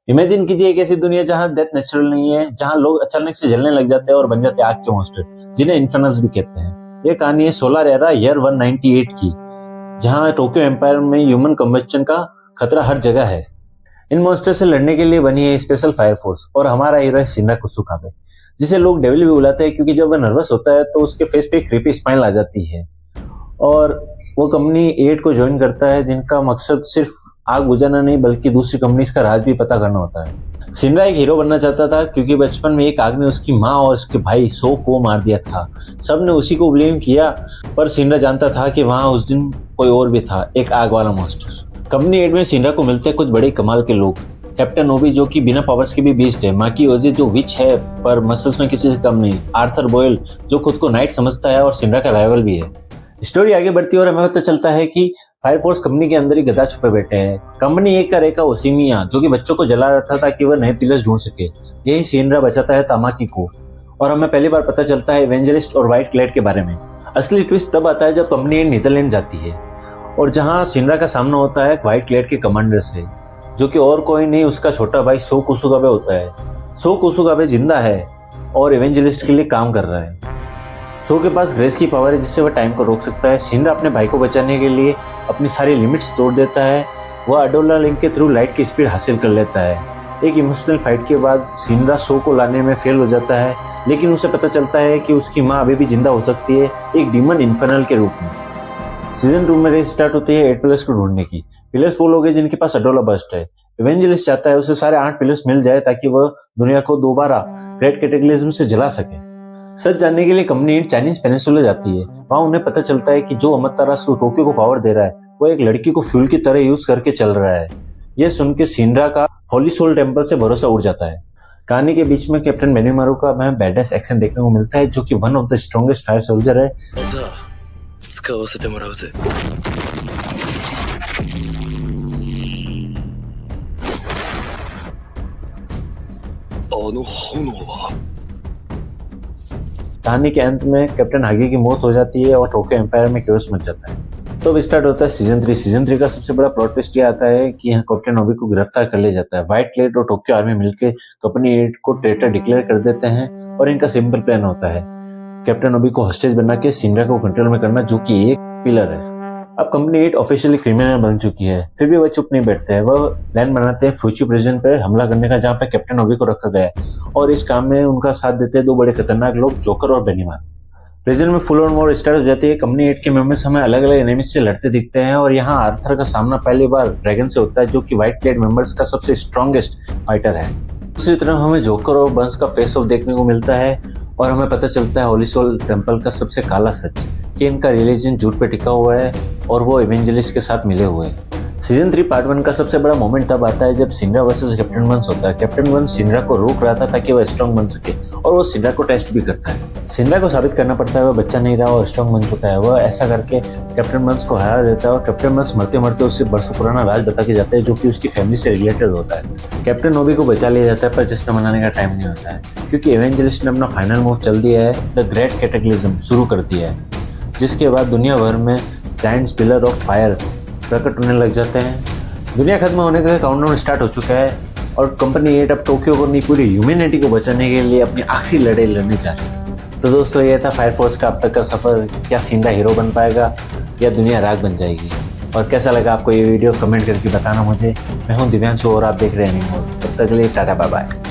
Imagine कीजिए एक ऐसी दुनिया जहां डेथ नेचुरल नहीं है, जहां लोग अचानक से जलने लग जाते हैं और बन जाते हैं आग के मॉन्स्टर, जिन्हें इन्फर्नस भी कहते हैं। ये कहानी है सोलर एरा ईयर 198 की, जहां टोक्यो एम्पायर में ह्यूमन कंबस्शन का खतरा हर जगह है। इन मॉन्स्टर से लड़ने के लिए बनी है स्पेशल फायर फोर्स और हमारा हीरो है शिनरा कुसुकाबे, जिसे लोग डेविल भी बुलाते हैं क्योंकि जब वह नर्वस होता है तो उसके फेस पे क्रीपी स्माइल आ जाती है। और वो कंपनी 8 को ज्वाइन करता है, जिनका मकसद सिर्फ आग बुझाना नहीं बल्कि दूसरी कंपनीज का राज भी पता करना होता है। शिनरा एक हीरो बनना चाहता था क्योंकि बचपन में एक आग ने उसकी माँ और उसके भाई सो को मार दिया था। सबने उसी को ब्लेम किया, पर शिनरा जानता था कि वहाँ उस दिन कोई और भी था, एक आग वाला मॉन्स्टर। कंपनी 8 में शिनरा को मिलते हैं कुछ बड़े कमाल के लोग। कैप्टन ओबी, जो कि बिना पावर्स के भी बीस्ट है। माकी ओजी, जो विच है पर मसल्स में किसी से कम नहीं। आर्थर बॉयल, जो खुद को नाइट समझता है और शिनरा का राइवल भी है। स्टोरी आगे बढ़ती है और हमें पता चलता है कि फायर फोर्स कंपनी के अंदर ही गधा छुपे बैठे हैं। कंपनी 1 का रेका ओसिमिया, जो कि बच्चों को जला रहा था ताकि वह नए पिलर्स ढूंढ सके। यही शिनरा बचाता है तामाकी को और हमें पहली बार पता चलता है एवेंजलिस्ट और व्हाइट क्लैड के बारे में। असली ट्विस्ट तब आता है जब कंपनी नीदरलैंड जाती है और जहां शिनरा का सामना होता है व्हाइट क्लैड के कमांडर से, जो कि और कोई नहीं उसका छोटा भाई सो कुसुकाबे होता है। सो कुसुकाबे जिंदा है और एवेंजलिस्ट के लिए काम कर रहा है। सो के पास ग्रेस की पावर है जिससे वह टाइम को रोक सकता है। शिनरा अपने भाई को बचाने के लिए अपनी सारी लिमिट्स तोड़ देता है। वह अडोला लिंक के थ्रू लाइट की स्पीड हासिल कर लेता है। एक इमोशनल फाइट के बाद शिनरा सो को लाने में फेल हो जाता है, लेकिन उसे पता चलता है कि उसकी माँ अभी भी जिंदा हो सकती है, एक डीमन इन्फर्नल के रूप में। सीजन 2 में रेस स्टार्ट होती है 8 पिलर्स को ढूंढने की। पिलर्स वो लोग हैं जिनके पास अडोला बस्ट है। एवेंजलिस्ट चाहता है उसे सारे 8 पिलर्स मिल जाए ताकि वह दुनिया को दोबारा ग्रेट कैटेक्लिज्म से जला सके। सच जानने के लिए कंपनी चाइनीज पेनिनसुला जाती है। वहां उन्हें पता चलता है कि जो अमरतारा टोक्यो को पावर दे रहा है वो एक लड़की को फ्यूल की तरह यूज करके चल रहा है। यह सुन के शिनरा का होली सोल टेम्पल से भरोसा उड़ जाता है। कहानी के बीच में कैप्टन बेनिमारू का हमें बैडेस एक्शन देखने को मिलता है, जो कि one of the strongest fire soldier है। कहानी के अंत में कैप्टन हागी की मौत हो जाती है और टोक्यो एम्पायर में केओस मच जाता है। तो अब स्टार्ट होता है सीजन 3। सीजन 3 का सबसे बड़ा प्लॉट ट्विस्ट ये आता है कि यहाँ कैप्टन ओबी को गिरफ्तार कर लिया जाता है। व्हाइट क्लैड और टोक्यो आर्मी मिलकर कंपनी 8 को ट्रेटर डिक्लेयर कर देते हैं और इनका सिंपल प्लान होता है कैप्टन ओबी को हॉस्टेज बना के शिनरा को कंट्रोल में करना, जो कि एक पिलर है। अब कंपनी 8 ऑफिशियली क्रिमिनल बन चुकी है, फिर भी वह चुप नहीं बैठते हैं। वह प्लान बनाते हैं फ्यूची प्रिजन पर हमला करने का, जहाँ पे कैप्टन ओबी को रखा गया है, और इस काम में उनका साथ देते हैं 2 बड़े खतरनाक लोग, जोकर और बेनिमारू। प्रिजन में फुल ऑन वॉर स्टार्ट हो जाती है। कंपनी 8 के मेंबर्स हमें अलग अलग एनिमीज से लड़ते दिखते हैं और यहाँ आर्थर का सामना पहली बार ड्रैगन से होता है, जो कि व्हाइट क्लैड मेंबर्स का सबसे स्ट्रॉन्गेस्ट फाइटर है। दूसरी तरफ हमें जोकर और बंस का फेस ऑफ देखने को मिलता है और हमें पता चलता है होली सोल टेम्पल का सबसे काला सच, कि इनका रिलीजन झूठ पे टिका हुआ है और वो एवेंजलिस्ट के साथ मिले हुए हैं। सीजन 3 पार्ट 1 का सबसे बड़ा मोमेंट तब आता है जब शिनरा वर्सेस कैप्टन वंस होता है। कैप्टन वंस शिनरा को रोक रहा था ताकि वह स्ट्रॉन्ग बन सके और वो शिनरा को टेस्ट भी करता है। शिनरा को साबित करना पड़ता है वह बच्चा नहीं रहा और स्ट्रॉन्ग बन चुका है। वह ऐसा करके कैप्टन वंस को हरा देता है और कैप्टन वंस मरते मरते उससे बरसों पुराना राज बता के जाता है, जो कि उसकी फैमिली से रिलेटेड होता है। कैप्टन ओबी को बचा लिया जाता है, पर जश्न मनाने का टाइम नहीं होता है क्योंकि एवेंजलिस्ट ने अपना फाइनल मूव चल दिया है, द ग्रेट कैटेक्लिज्म शुरू कर दिया है, जिसके बाद दुनिया भर में जायंट्स पिलर ऑफ फायर प्रकट होने लग जाते हैं। दुनिया खत्म होने का काउंटडाउन स्टार्ट हो चुका है और कंपनी 8 अब टोक्यो को नहीं पूरी ह्यूमैनिटी को बचाने के लिए अपनी आखिरी लड़ाई लड़ने जा रही है। तो दोस्तों, ये था फायर फोर्स का अब तक का सफर। क्या शिनरा हीरो बन पाएगा या दुनिया राख बन जाएगी? और कैसा लगा आपको ये वीडियो कमेंट करके बताना मुझे। मैं हूँ दिव्यांशु और आप देख रहे हैं एनीमोर। तब तक के लिए टाटा बाय बाय।